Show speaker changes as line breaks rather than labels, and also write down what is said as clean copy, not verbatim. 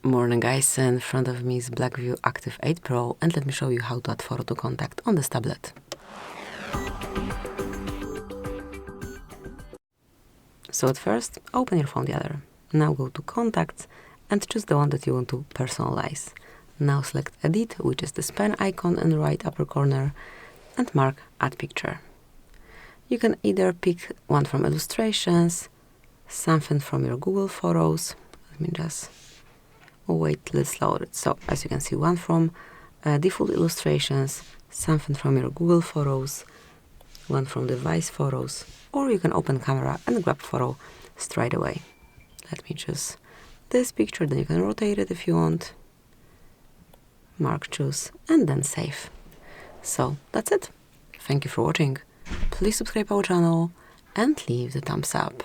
Morning guys, in front of me is BLACKVIEW Active 8 Pro, and let me show you how to add photo to contact on this tablet. So at first, open your phone together. Now go to Contacts and choose the one that you want to personalize. Now select Edit, which is this pen icon in the right upper corner, and mark Add Picture. You can either pick one from Illustrations, something from your Google Photos. Let me just wait, let's load it. So as you can see, one from default Illustrations, something from your Google Photos, one from device photos, or you can open camera and grab photo straight away. Let me choose this picture, then you can rotate it if you want. Mark choose and then save. So that's it. Thank you for watching. Please subscribe our channel and leave the thumbs up.